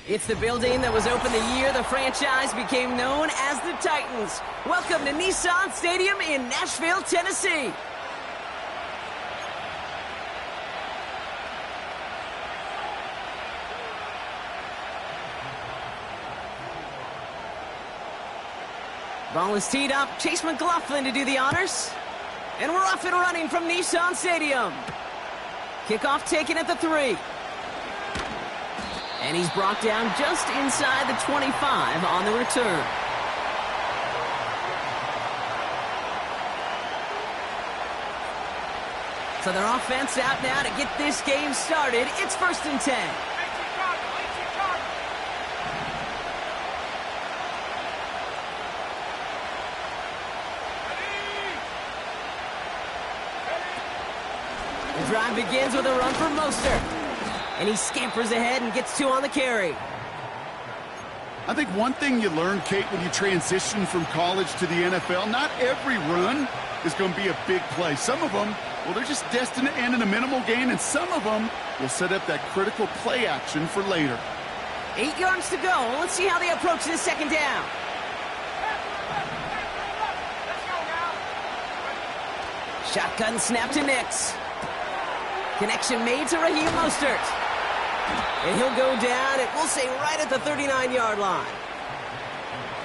It's the building that was opened the year the franchise became known as the Titans. Welcome to Nissan Stadium in Nashville, Tennessee. Ball is teed up. Chase McLaughlin to do the honors. And we're off and running from Nissan Stadium. Kickoff taken at the 3. And he's brought down just inside the 25 on the return. So their offense out now to get this game started. It's 1st and 10. The drive begins with a run for Mostert. And he scampers ahead and gets 2 on the carry. I think one thing you learn, Kate, when you transition from college to the NFL, not every run is going to be a big play. Some of them, well, they're just destined to end in a minimal gain, and some of them will set up that critical play action for later. 8 yards to go. Let's see how they approach this 2nd down. Shotgun snap to Nix. Connection made to Raheem Mostert. And he'll go down, and we'll say right at the 39-yard line.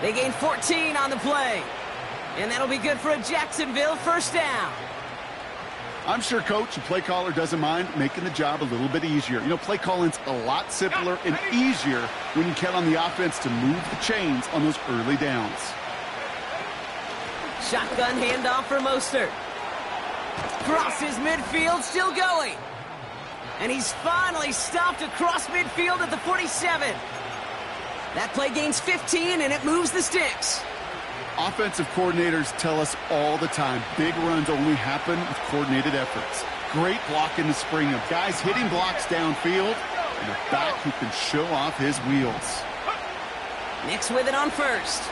They gain 14 on the play. And that'll be good for a Jacksonville 1st down. I'm sure, Coach, the play caller doesn't mind making the job a little bit easier. You know, play calling's a lot simpler and easier when you count on the offense to move the chains on those early downs. Shotgun handoff for Mostert. Crosses midfield, still going. And he's finally stopped across midfield at the 47. That play gains 15, and it moves the sticks. Offensive coordinators tell us all the time, big runs only happen with coordinated efforts. Great block in the spring of guys hitting blocks downfield, and a back who can show off his wheels. Nix with it on 1st.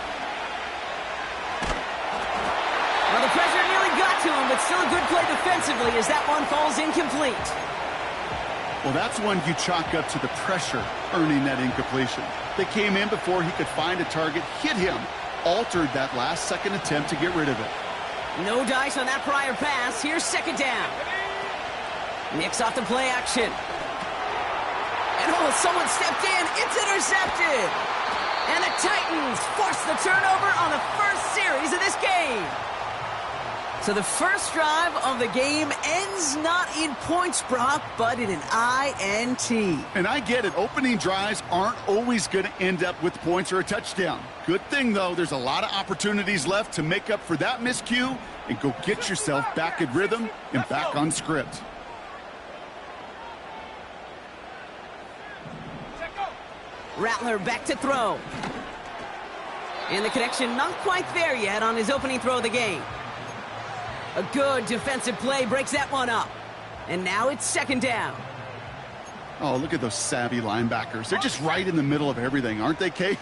Well, the pressure nearly got to him, but still a good play defensively as that one falls incomplete. Well, that's one you chalk up to the pressure earning that incompletion. They came in before he could find a target, hit him, altered that last-second attempt to get rid of it. No dice on that prior pass. Here's 2nd down. Nix off the play action. And oh, someone stepped in. It's intercepted. And the Titans force the turnover on the first series of this game. So the first drive of the game ends not in points, Brock, but in an INT. And I get it. Opening drives aren't always going to end up with points or a touchdown. Good thing, though, there's a lot of opportunities left to make up for that miscue and go get yourself back in rhythm and back on script. Rattler back to throw. And the connection not quite there yet on his opening throw of the game. A good defensive play breaks that one up. And now it's 2nd down. Oh, look at those savvy linebackers. They're just right in the middle of everything, aren't they, Kate?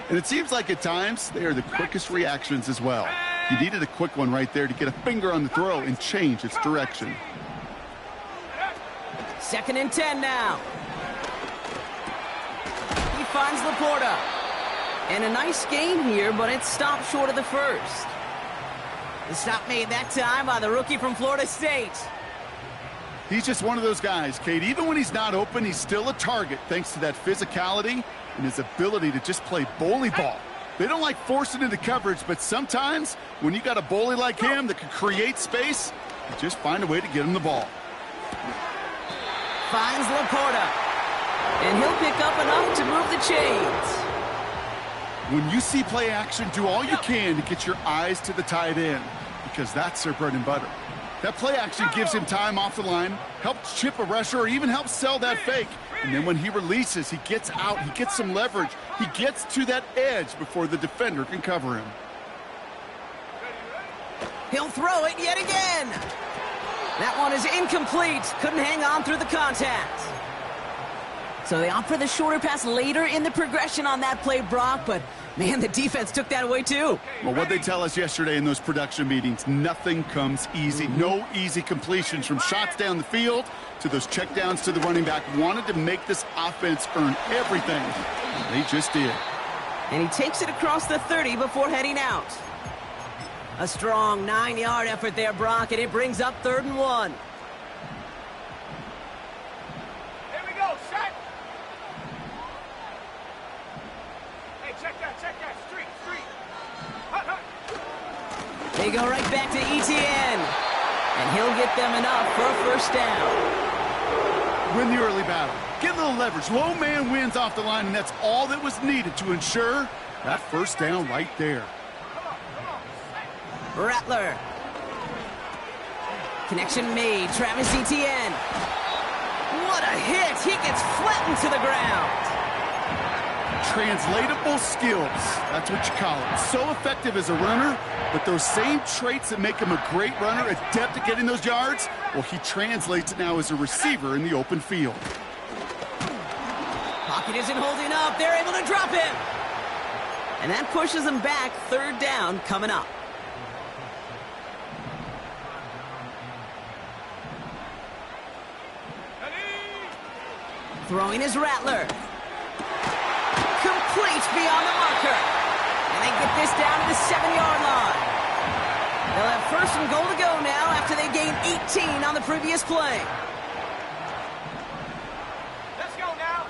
And it seems like at times they are the quickest reactions as well. You needed a quick one right there to get a finger on the throw and change its direction. 2nd and 10 now. He finds Laporta. And a nice gain here, but it stopped short of the 1st. The stop made that time by the rookie from Florida State. He's just one of those guys, Kate. Even when he's not open, he's still a target thanks to that physicality and his ability to just play bully ball. They don't like forcing into coverage, but sometimes when you got a bully like him that can create space, you just find a way to get him the ball. Finds Laporta. And he'll pick up enough to move the chains. When you see play action, do all you can to get your eyes to the tight end, because that's their bread and butter. That play action gives him time off the line, helps chip a rusher, or even helps sell that fake. And then when he releases, he gets out, he gets some leverage. He gets to that edge before the defender can cover him. He'll throw it yet again. That one is incomplete. Couldn't hang on through the contact. So they opt for the shorter pass later in the progression on that play, Brock, but Man, the defense took that away too. Well, what they tell us yesterday in those production meetings, nothing comes easy. No easy completions from shots down the field to those checkdowns to the running back. Wanted to make this offense earn everything. They just did. And he takes it across the 30 before heading out. A strong 9-yard effort there, Brock, and it brings up 3rd and 1. Here we go, set. Hey, check that, street. Hut, hut. They go right back to Etienne. And he'll get them enough for a 1st down. Win the early battle. Get a little leverage. Low man wins off the line, and that's all that was needed to ensure that 1st down right there. Rattler. Connection made. Travis Etienne. What a hit. He gets flattened to the ground. Translatable skills. That's what you call it. So effective as a runner, but those same traits that make him a great runner, adept at getting those yards, well, he translates it now as a receiver in the open field. Pocket isn't holding up. They're able to drop him. And that pushes them back. 3rd down coming up. Throwing is Rattler. Complete beyond the marker. And they get this down to the 7-yard line. They'll have 1st and goal to go now after they gained 18 on the previous play. Let's go now.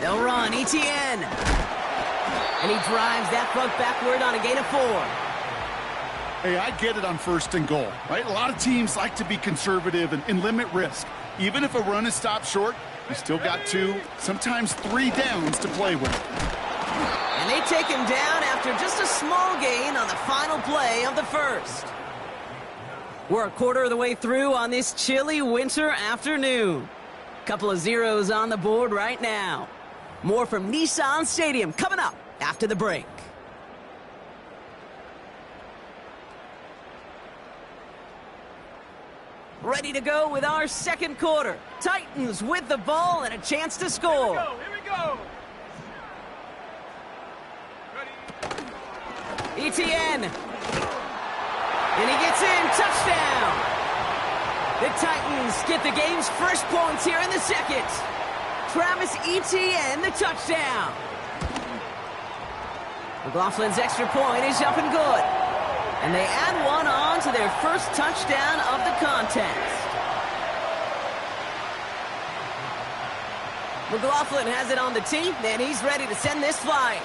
They'll run Etienne. And he drives that front backward on a gain of 4. Hey, I get it on 1st and goal, right? A lot of teams like to be conservative and limit risk. Even if a run is stopped short, you still got 2, sometimes 3 downs to play with. And they take him down after just a small gain on the final play of the 1st. We're a quarter of the way through on this chilly winter afternoon. Couple of zeros on the board right now. More from Nissan Stadium coming up after the break. Ready to go with our 2nd quarter. Titans with the ball and a chance to score. Here we go. Ready. Etienne. And he gets in. Touchdown. The Titans get the game's first points here in the 2nd. Travis Etienne, the touchdown. McLaughlin's extra point is up and good. And they add one on to their first touchdown of the contest. McLaughlin has it on the tee, and he's ready to send this flying.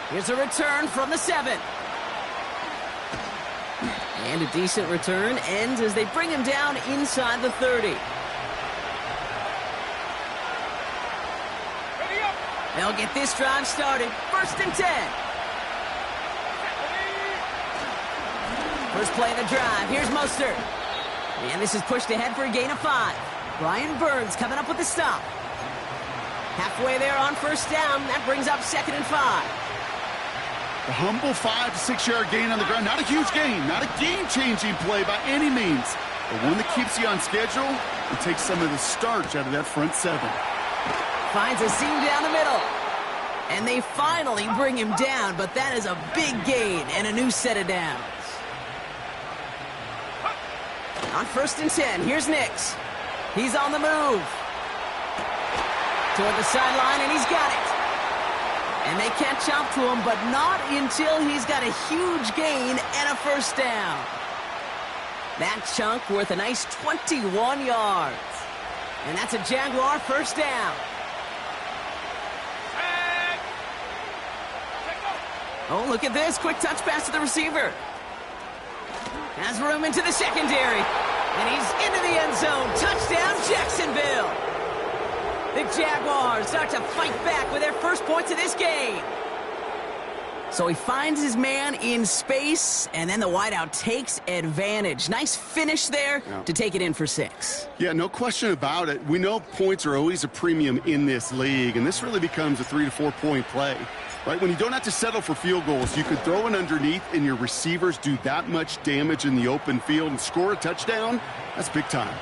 Here's a return from the 7. And a decent return ends as they bring him down inside the 30. They'll get this drive started. 1st and 10. First play of the drive. Here's Mostert. And this is pushed ahead for a gain of 5. Brian Burns coming up with the stop. Halfway there on 1st down. That brings up 2nd and 5. A humble 5 to 6 yard gain on the ground. Not a huge gain. Not a game-changing play by any means. But one that keeps you on schedule and takes some of the starch out of that front 7. Finds a seam down the middle. And they finally bring him down, but that is a big gain and a new set of downs. On 1st and 10, here's Nix. He's on the move. Toward the sideline, and he's got it. And they catch up to him, but not until he's got a huge gain and a 1st down. That chunk worth a nice 21 yards. And that's a Jaguar 1st down. Oh, look at this. Quick touch pass to the receiver. Has room into the secondary. And he's into the end zone. Touchdown, Jacksonville. The Jaguars start to fight back with their first points of this game. So he finds his man in space, and then the wideout takes advantage. Nice finish there to take it in for 6. Yeah, no question about it. We know points are always a premium in this league, and this really becomes a 3 to 4 point play. Right, when you don't have to settle for field goals, you could throw it underneath and your receivers do that much damage in the open field and score a touchdown. That's big time.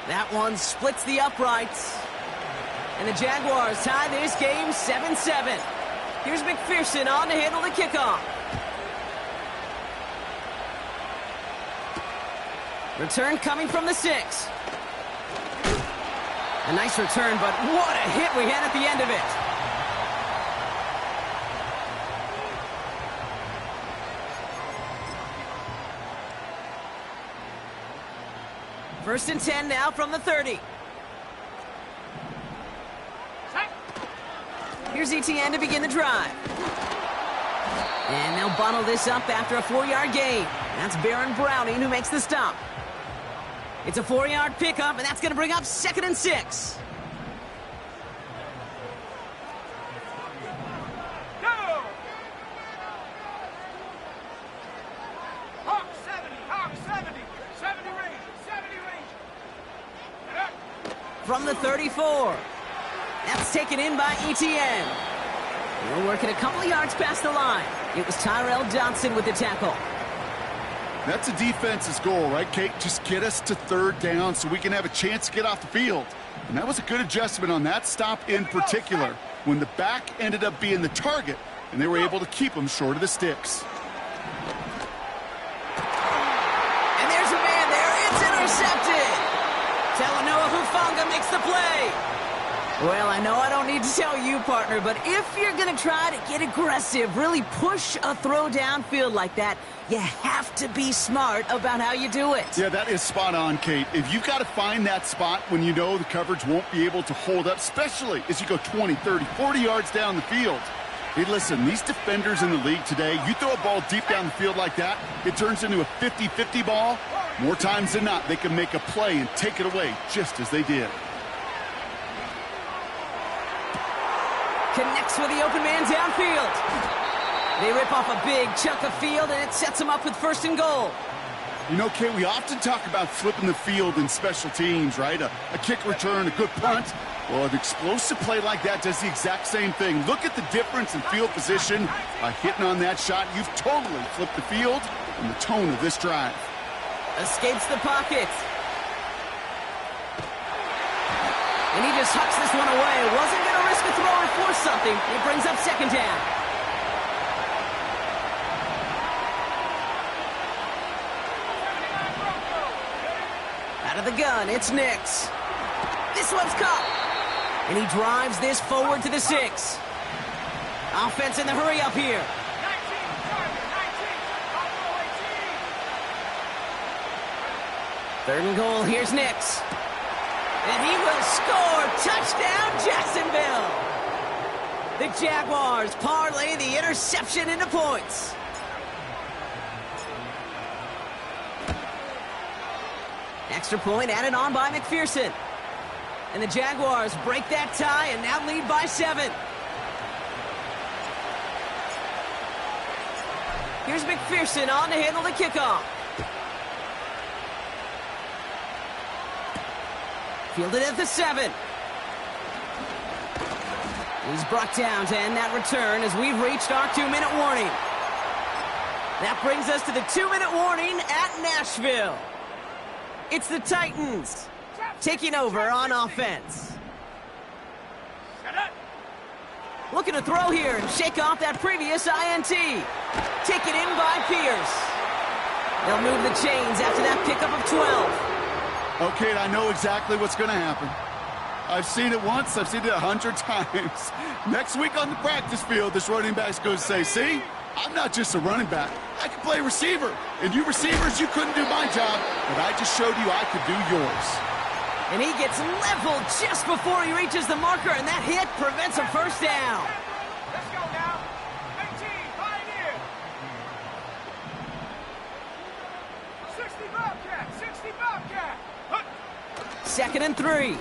That one splits the uprights. And the Jaguars tie this game 7-7. Here's McPherson on to handle the kickoff. Return coming from the 6. A nice return, but what a hit we had at the end of it. First and 10 now from the 30. Here's Etienne to begin the drive. And they'll bottle this up after a 4-yard gain. That's Baron Browning who makes the stop. It's a 4-yard pickup, and that's going to bring up 2nd and 6. Go! Hawk 70, Hawk 70. 70 range, 70 range. From the 34. That's taken in by Etienne. We're working a couple of yards past the line. It was Tyrell Dodson with the tackle. That's a defense's goal, right, Kate? Just get us to 3rd down so we can have a chance to get off the field. And that was a good adjustment on that stop in particular, when the back ended up being the target, and they were able to keep him short of the sticks. And there's a man there. It's intercepted. Talanoa Hufanga makes the play. Well, I know I don't need to tell you, partner, but if you're going to try to get aggressive, really push a throw downfield like that, you have to be smart about how you do it. Yeah, that is spot on, Kate. If you've got to find that spot when you know the coverage won't be able to hold up, especially as you go 20, 30, 40 yards down the field. Hey, listen, these defenders in the league today, you throw a ball deep down the field like that, it turns into a 50-50 ball. More times than not, they can make a play and take it away, just as they did. Connects with the open man downfield. They rip off a big chunk of field, and it sets them up with 1st and goal. You know, Kate, we often talk about flipping the field in special teams, right? A kick return, a good punt. Well, an explosive play like that does the exact same thing. Look at the difference in field position. By hitting on that shot, you've totally flipped the field and the tone of this drive. Escapes the pocket. And he just hucks this one away. Wasn't going to risk a throw or force something. It brings up 2nd down. Out of the gun, it's Nix. This one's caught. And he drives this forward to the 6. Offense in the hurry up here. 3rd and goal, here's Nix. And he will score. Touchdown, Jacksonville. The Jaguars parlay the interception into points. Extra point added on by McPherson. And the Jaguars break that tie and now lead by 7. Here's McPherson on to handle the kickoff. Fielded at the 7. He's brought down to end that return as we've reached our 2-minute warning. That brings us to the 2-minute warning at Nashville. It's the Titans taking over on offense. Looking to throw here and shake off that previous INT. Taken in by Pierce. They'll move the chains after that pickup of 12. Okay, I know exactly what's going to happen. I've seen it once, I've seen it 100 times. Next week on the practice field, this running back's going to say, see, I'm not just a running back. I can play receiver. And you receivers, you couldn't do my job, but I just showed you I could do yours. And he gets leveled just before he reaches the marker, and that hit prevents a 1st down. Let's go now. 19, Pioneer. 60 Bobcat, 60 Bobcat. 2nd and 3.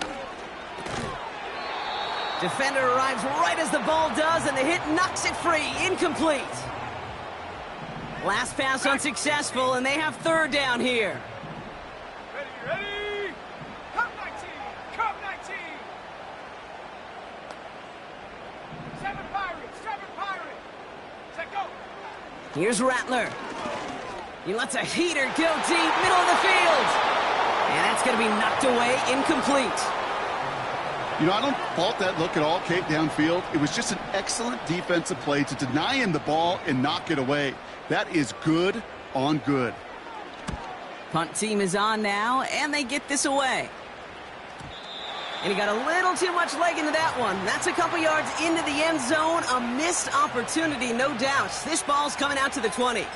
Defender arrives right as the ball does, and the hit knocks it free. Incomplete. Last pass unsuccessful, and they have 3rd down here. Ready? Come 19, come 19. 7 Pirates, 7 Pirates. Set go. Here's Rattler. He lets a heater go deep, middle of the field. And that's going to be knocked away, incomplete. You know, I don't fault that look at all, Kate, downfield. It was just an excellent defensive play to deny him the ball and knock it away. That is good on good. Punt team is on now, and they get this away. And he got a little too much leg into that one. That's a couple yards into the end zone. A missed opportunity, no doubt. This ball's coming out to the 20.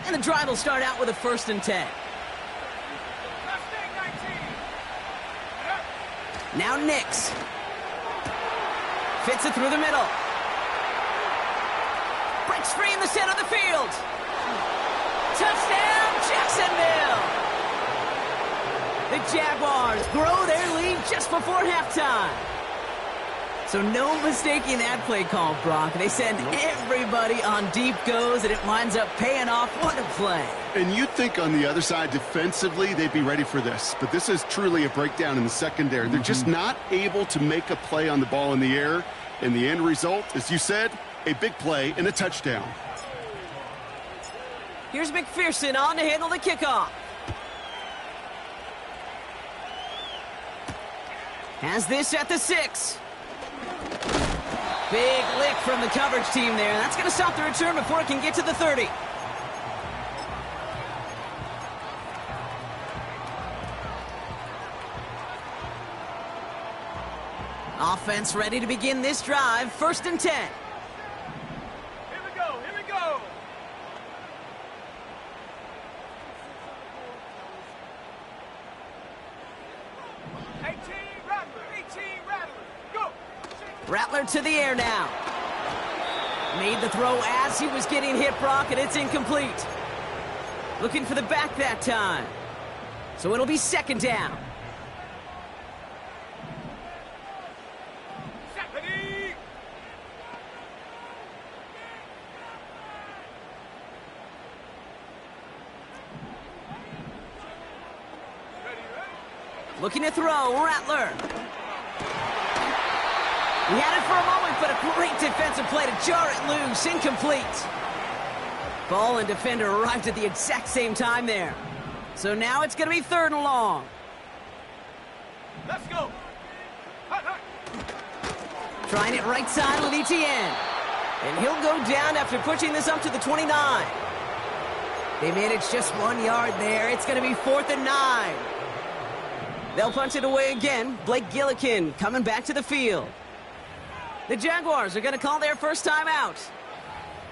And the drive will start out with a 1st and 10. Now Nix. Fits it through the middle. Breaks free in the center of the field. Touchdown, Jacksonville! The Jaguars grow their lead just before halftime. So no mistaking that play call, Brock. They send everybody on deep goes, and it winds up paying off. What a play. And you'd think on the other side, defensively, they'd be ready for this. But this is truly a breakdown in the secondary. They're just not able to make a play on the ball in the air. And the end result, as you said, a big play and a touchdown. Here's McPherson on to handle the kickoff. Has this at the 6. Big lick from the coverage team there. That's going to stop the return before it can get to the 30. Offense ready to begin this drive. 1st and 10. Here we go, here we go. 18 Rattler, go. Rattler to the air now. Made the throw as he was getting hit, Brock, and it's incomplete. Looking for the back that time. So it'll be 2nd down. Ready. Looking to throw, Rattler. He had it for a moment, but a great defensive play to jar it loose. Incomplete. Ball and defender arrived at the exact same time there. So now it's going to be 3rd and long. Let's go. Hut, hut. Trying it right side with Etienne. And he'll go down after pushing this up to the 29. They managed just 1 yard there. It's going to be 4th and 9. They'll punch it away again. Blake Gillikin coming back to the field. The Jaguars are going to call their first time out.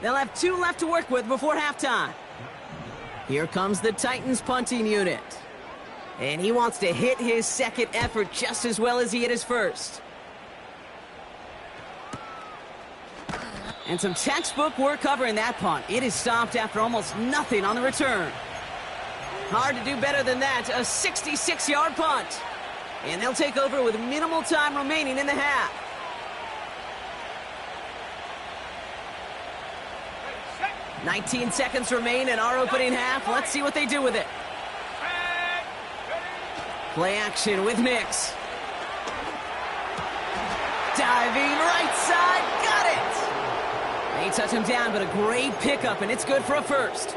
They'll have 2 left to work with before halftime. Here comes the Titans punting unit. And he wants to hit his 2nd effort just as well as he hit his 1st. And some textbook work covering that punt. It is stopped after almost nothing on the return. Hard to do better than that. A 66-yard punt. And they'll take over with minimal time remaining in the half. 19 seconds remain in our opening half. Let's see what they do with it. Play action with Nix. Diving right side. Got it. They touch him down, but a great pickup, and it's good for a 1st.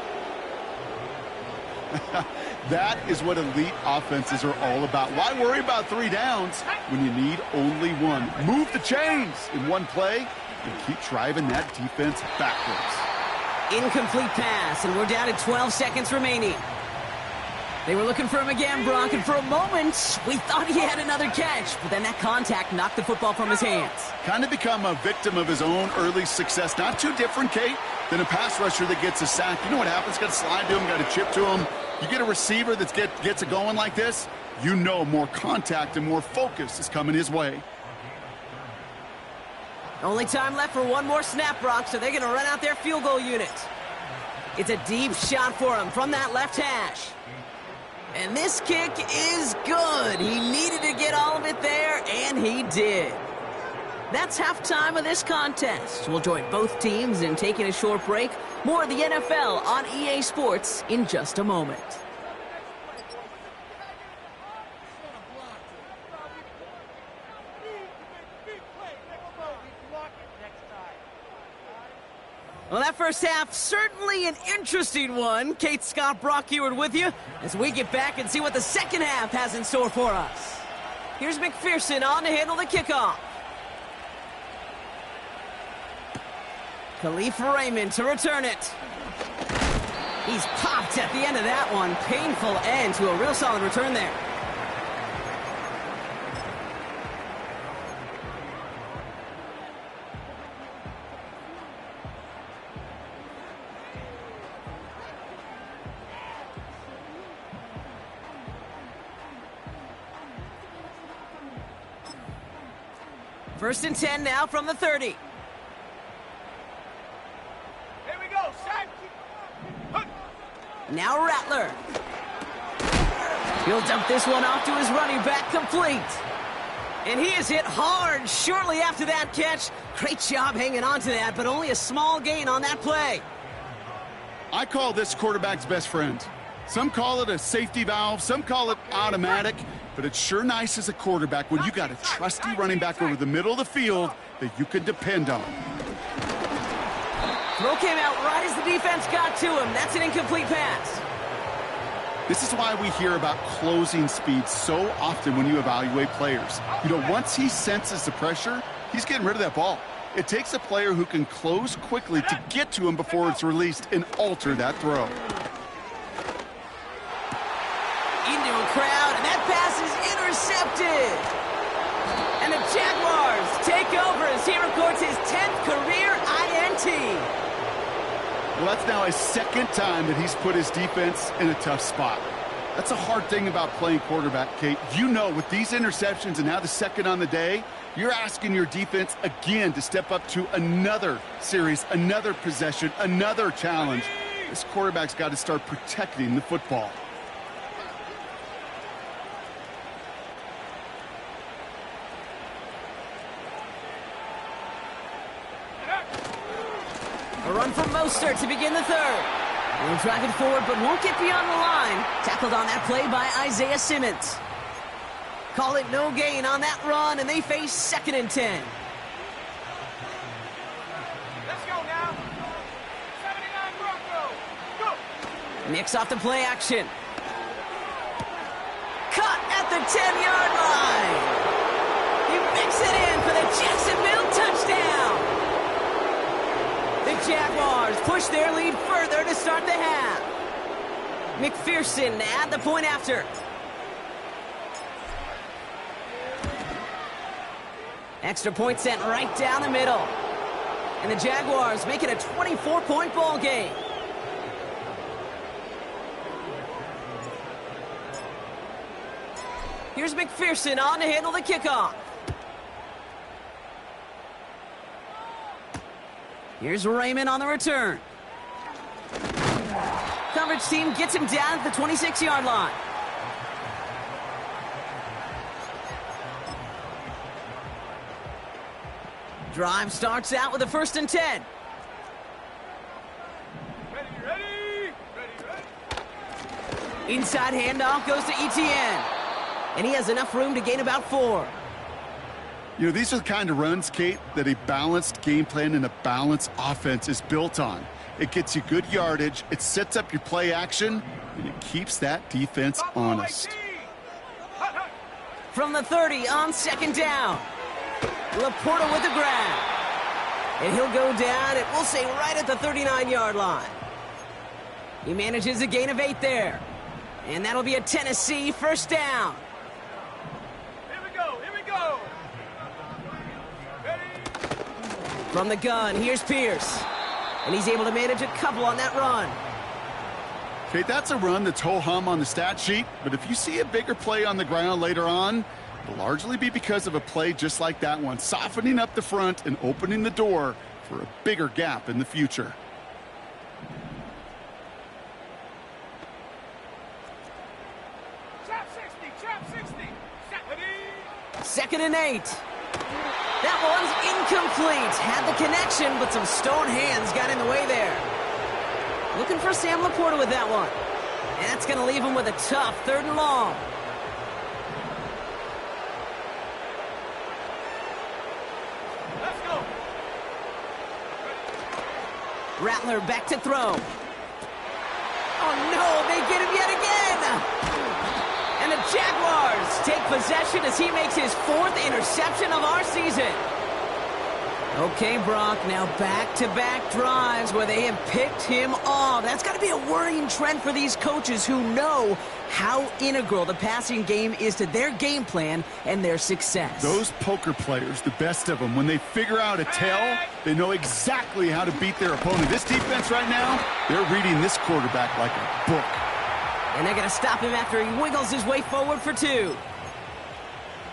That is what elite offenses are all about. Why worry about 3 downs when you need only 1? Move the chains in one play and keep driving that defense backwards. Incomplete pass, and we're down to 12 seconds remaining. They were looking for him again, Brock, and for a moment, we thought he had another catch, but then that contact knocked the football from his hands. Kind of become a victim of his own early success. Not too different, Kate, than a pass rusher that gets a sack. You know what happens? Got to slide to him, got to chip to him. You get a receiver that gets it going like this, you know more contact and more focus is coming his way. Only time left for one more snap, Brock, so they're going to run out their field goal unit. It's a deep shot for him from that left hash. And this kick is good. He needed to get all of it there, and he did. That's halftime of this contest. We'll join both teams in taking a short break. More of the NFL on EA Sports in just a moment. Well, that first half, certainly an interesting one. Kate Scott, Brock Eward with you as we get back and see what the second half has in store for us. Here's McPherson on to handle the kickoff. Khalifa Raymond to return it. He's popped at the end of that one. Painful end to a real solid return there. First and 10 now from the 30. Here we go, set. Now Rattler. He'll dump this one off to his running back, complete. And he is hit hard shortly after that catch. Great job hanging on to that, but only a small gain on that play. I call this quarterback's best friend. Some call it a safety valve, some call it automatic, but it's sure nice as a quarterback when you got a trusty running back over the middle of the field that you can depend on. Throw came out right as the defense got to him. That's an incomplete pass. This is why we hear about closing speed so often when you evaluate players. You know, once he senses the pressure, he's getting rid of that ball. It takes a player who can close quickly to get to him before it's released and alter that throw. Into a crowd, and that pass is intercepted. And the Jaguars take over as he records his 10th career INT. Well, that's now his second time that he's put his defense in a tough spot. That's a hard thing about playing quarterback, Kate. You know, with these interceptions and now the second on the day, you're asking your defense again to step up to another series, another possession, another challenge. This quarterback's got to start protecting the football. A run from Mostert to begin the third. He'll drive it forward, but won't get beyond the line. Tackled on that play by Isaiah Simmons. Call it no gain on that run, and they face 2nd and 10. Let's go now. 79 Broncos. Go. Mix off the play action. Cut at the 10-yard line. He mixes it in for the Jacksonville touchdown. The Jaguars push their lead further to start the half. McPherson to add the point after. Extra point sent right down the middle. And the Jaguars make it a 24-point ball game. Here's McPherson on to handle the kickoff. Here's Raymond on the return. Coverage team gets him down at the 26-yard line. Drive starts out with a 1st and 10. Ready. Inside handoff goes to Etienne. And he has enough room to gain about 4. You know, these are the kind of runs, Kate, that a balanced game plan and a balanced offense is built on. It gets you good yardage, it sets up your play action, and it keeps that defense honest. From the 30 on 2nd down. Laporta with the grab. And he'll go down, it will say right at the 39-yard line. He manages a gain of 8 there. And that'll be a Tennessee 1st down. Here we go. From the gun, here's Pierce. And he's able to manage a couple on that run. Okay, that's a run that's ho-hum on the stat sheet, but if you see a bigger play on the ground later on, it'll largely be because of a play just like that one, softening up the front and opening the door for a bigger gap in the future. Trap 60. 2nd and 8. That one's incomplete. Had the connection, but some stone hands got in the way there. Looking for Sam Laporta with that one. And that's going to leave him with a tough 3rd and long. Let's go. Rattler back to throw. Oh, no, they get him yet again. And the Jaguars take possession as he makes his 4th interception of our season. Okay, Brock, now back-to-back drives where they have picked him off. That's got to be a worrying trend for these coaches who know how integral the passing game is to their game plan and their success. Those poker players, the best of them, when they figure out a tell, they know exactly how to beat their opponent. This defense right now, they're reading this quarterback like a book. And they're going to stop him after he wiggles his way forward for 2.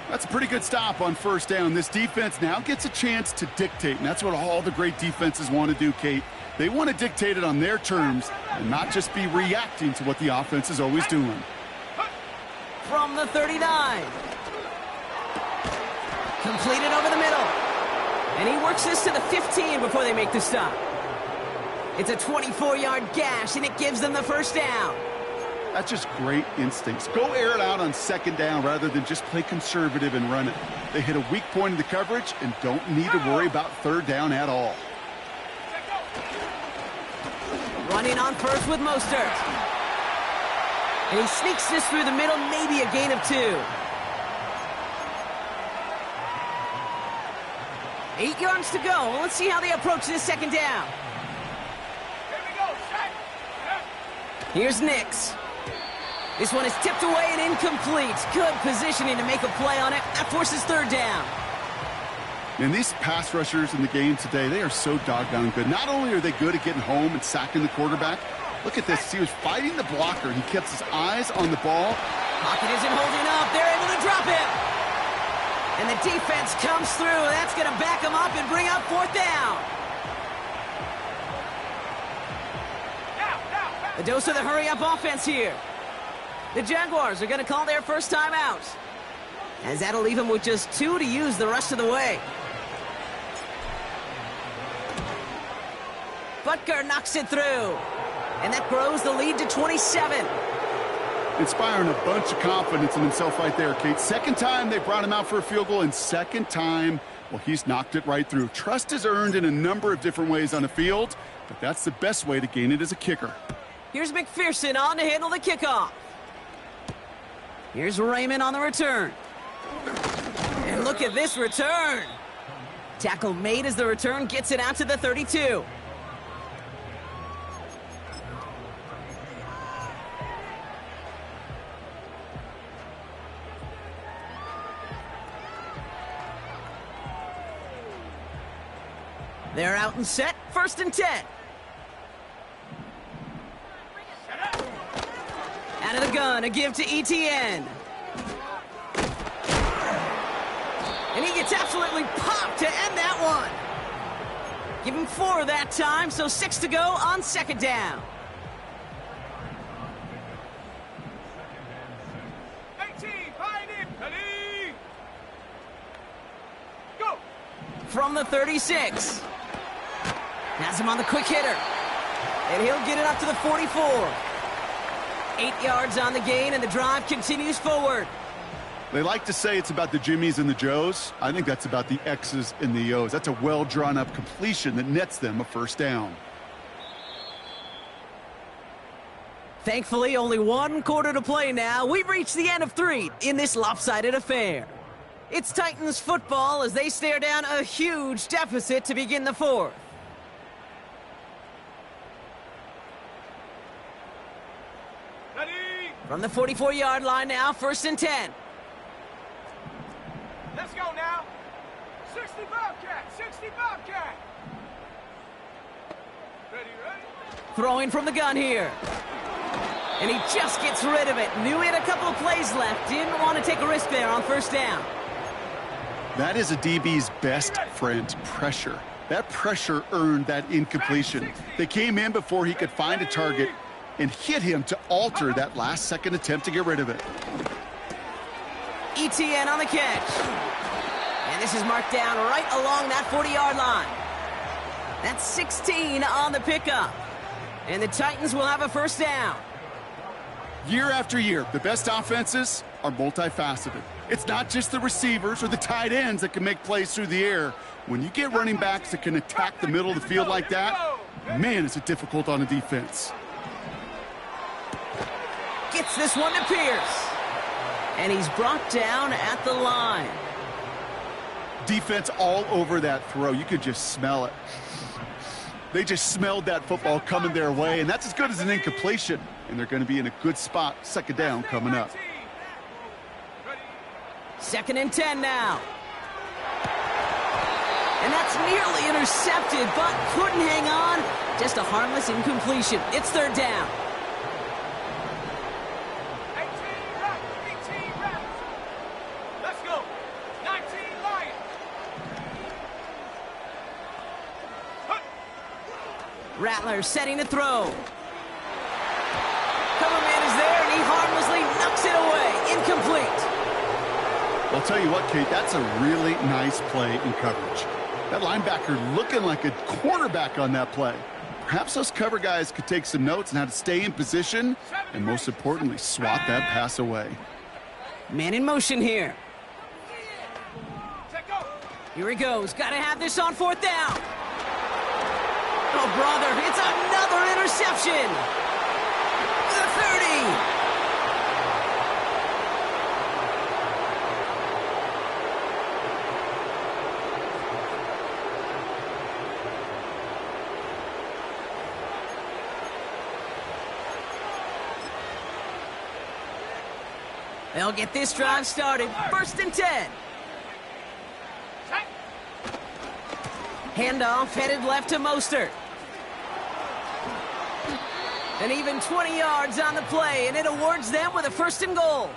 That's a pretty good stop on first down. This defense now gets a chance to dictate, and that's what all the great defenses want to do, Kate. They want to dictate it on their terms and not just be reacting to what the offense is always doing. From the 39. Completed over the middle. And he works this to the 15 before they make the stop. It's a 24-yard gash, and it gives them the first down. That's just great instincts. Go air it out on second down rather than just play conservative and run it. They hit a weak point in the coverage and don't need to worry about third down at all. Running on first with Mostert. And he sneaks this through the middle, maybe a gain of 2. 8 yards to go. Let's see how they approach this second down. Here we go, set. Here's Nix. This one is tipped away and incomplete. Good positioning to make a play on it. That forces third down. And these pass rushers in the game today, they are so doggone good. Not only are they good at getting home and sacking the quarterback, look at this. He was fighting the blocker. He kept his eyes on the ball. Pocket isn't holding up. They're able to drop him. And the defense comes through. That's going to back him up and bring up 4th down. A dose of the hurry-up offense here. The Jaguars are going to call their first timeout, as that'll leave them with just 2 to use the rest of the way. Butker knocks it through, and that grows the lead to 27. Inspiring a bunch of confidence in himself right there, Kate. Second time they brought him out for a field goal, and second time, well, he's knocked it right through. Trust is earned in a number of different ways on the field, but that's the best way to gain it as a kicker. Here's McPherson on to handle the kickoff. Here's Raymond on the return. And look at this return. Tackle made as the return gets it out to the 32. They're out and set. 1st and 10. Out of the gun, a give to Etienne. And he gets absolutely popped to end that one. Give him 4 that time, so 6 to go on second down. 18, find him. Ready. Go. From the 36. Has him on the quick hitter. And he'll get it up to the 44. 8 yards on the gain, and the drive continues forward. They like to say it's about the Jimmies and the Joes. I think that's about the X's and the O's. That's a well-drawn-up completion that nets them a first down. Thankfully, only 1 quarter to play now. We've reached the end of 3 in this lopsided affair. It's Titans football as they stare down a huge deficit to begin the 4th. Ready. From the 44-yard line now, 1st and 10. Let's go now. 60 Bobcat, 60 Bobcat. Ready. Throwing from the gun here. And he just gets rid of it. Knew he had a couple of plays left. Didn't want to take a risk there on first down. That is a DB's best friend, pressure. That pressure earned that incompletion. They came in before he could find a target and hit him to alter that last-second attempt to get rid of it. Etienne on the catch. And this is marked down right along that 40-yard line. That's 16 on the pickup. And the Titans will have a first down. Year after year, the best offenses are multifaceted. It's not just the receivers or the tight ends that can make plays through the air. When you get running backs that can attack the middle of the field like that, Man, is it difficult on the defense. Gets this one to Pierce. And he's brought down at the line. Defense all over that throw. You could just smell it. They just smelled that football coming their way, and that's as good as an incompletion. And they're going to be in a good spot. Second down coming up. 2nd and 10 now. And that's nearly intercepted, but couldn't hang on. Just a harmless incompletion. It's 3rd down. 18 reps. Let's go. 19 Lions. Rattler setting to throw. Cover man is there, and he harmlessly knocks it away. Incomplete. I'll tell you what, Kate, that's a really nice play in coverage. That linebacker looking like a cornerback on that play. Perhaps those cover guys could take some notes on how to stay in position and, most importantly, swat that pass away. Man in motion here. Here he goes. Got to have this on 4th down. Oh, brother, it's another interception. The 30. They'll get this drive started. 1st and 10. Handoff headed left to Mostert. And even 20 yards on the play, and it awards them with a 1st and goal.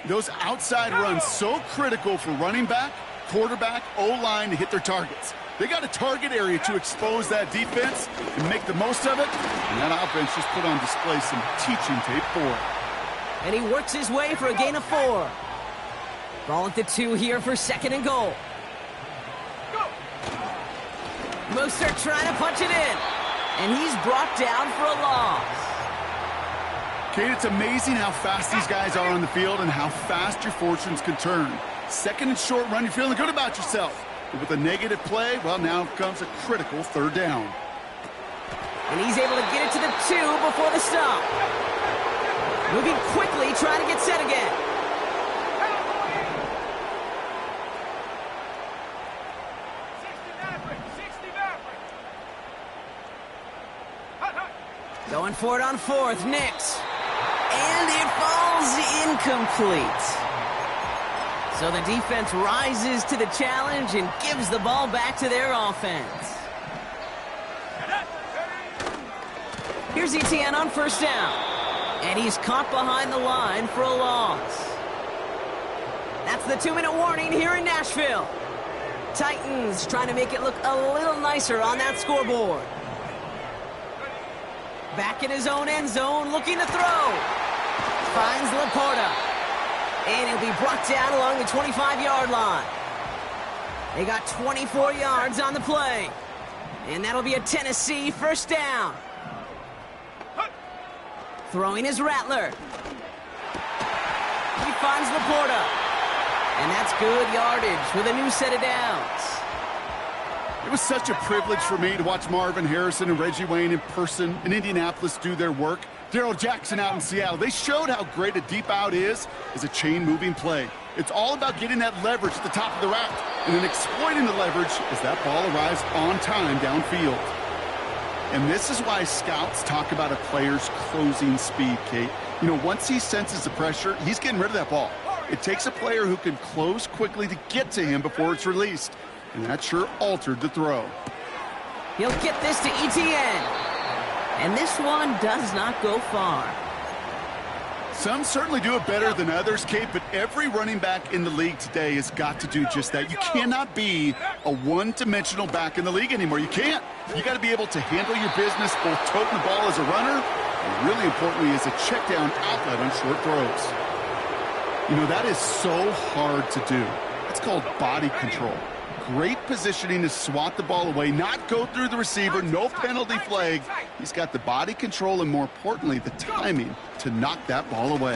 Those outside runs so critical for running back, quarterback, O-line to hit their targets. They got a target area to expose that defense and make the most of it. And that offense just put on display some teaching tape for it. And he works his way for a gain of 4. Ball at the 2 here for 2nd and goal. Mostert trying to punch it in. And he's brought down for a loss. Kate, it's amazing how fast these guys are on the field and how fast your fortunes can turn. 2nd and short run, you're feeling good about yourself. But with a negative play, well, now comes a critical 3rd down. And he's able to get it to the 2 before the stop. Moving quickly, trying to get set again. Going for it on 4th, Nix. And it falls incomplete. So the defense rises to the challenge and gives the ball back to their offense. Here's Etienne on 1st down. And he's caught behind the line for a loss. That's the 2-minute warning here in Nashville. Titans trying to make it look a little nicer on that scoreboard. Back in his own end zone, looking to throw. Finds Laporta. And he'll be brought down along the 25-yard line. They got 24 yards on the play. And that'll be a Tennessee 1st down. Throwing his Rattler. He finds Laporta. And that's good yardage with a new set of downs. It was such a privilege for me to watch Marvin Harrison and Reggie Wayne in person in Indianapolis do their work. Darrell Jackson out in Seattle. They showed how great a deep out is as a chain-moving play. It's all about getting that leverage at the top of the route and then exploiting the leverage as that ball arrives on time downfield. And this is why scouts talk about a player's closing speed, Kate. You know, once he senses the pressure, he's getting rid of that ball. It takes a player who can close quickly to get to him before it's released. And that sure altered the throw. He'll get this to Etienne. And this one does not go far. Some certainly do it better than others, Kate, but every running back in the league today has got to do just that. You cannot be a one-dimensional back in the league anymore. You can't. You got to be able to handle your business, both toting the ball as a runner, and really importantly as a check-down outlet on short throws. You know, that is so hard to do. It's called body control. Great positioning to swat the ball away, not go through the receiver, no penalty flag. He's got the body control and, more importantly, the timing to knock that ball away.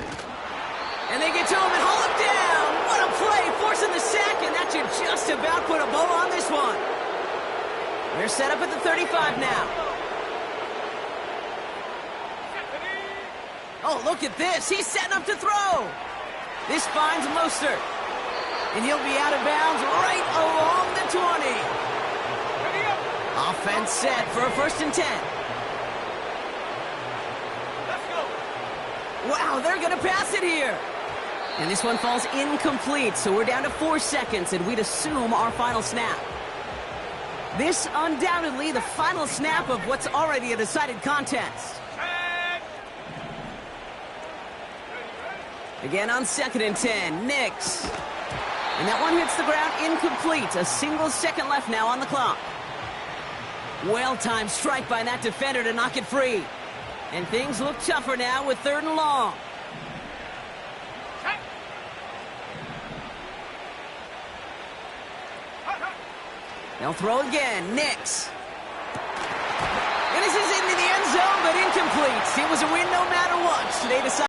And they get to him and haul him down. What a play, forcing the sack, and that should just about put a bow on this one. They're set up at the 35 now. Oh, look at this. He's setting up to throw. This finds Mostert. And he'll be out of bounds right along the 20. Offense set for a 1st and 10. Let's go. Wow, they're going to pass it here. And this one falls incomplete, so we're down to 4 seconds, and we'd assume our final snap. This undoubtedly the final snap of what's already a decided contest. Again on 2nd and 10, Nix. And that one hits the ground incomplete. A single second left now on the clock. Well-timed strike by that defender to knock it free. And things look tougher now with 3rd and long. They'll throw again. Nix. And this is into the end zone, but incomplete. It was a win no matter what. They decide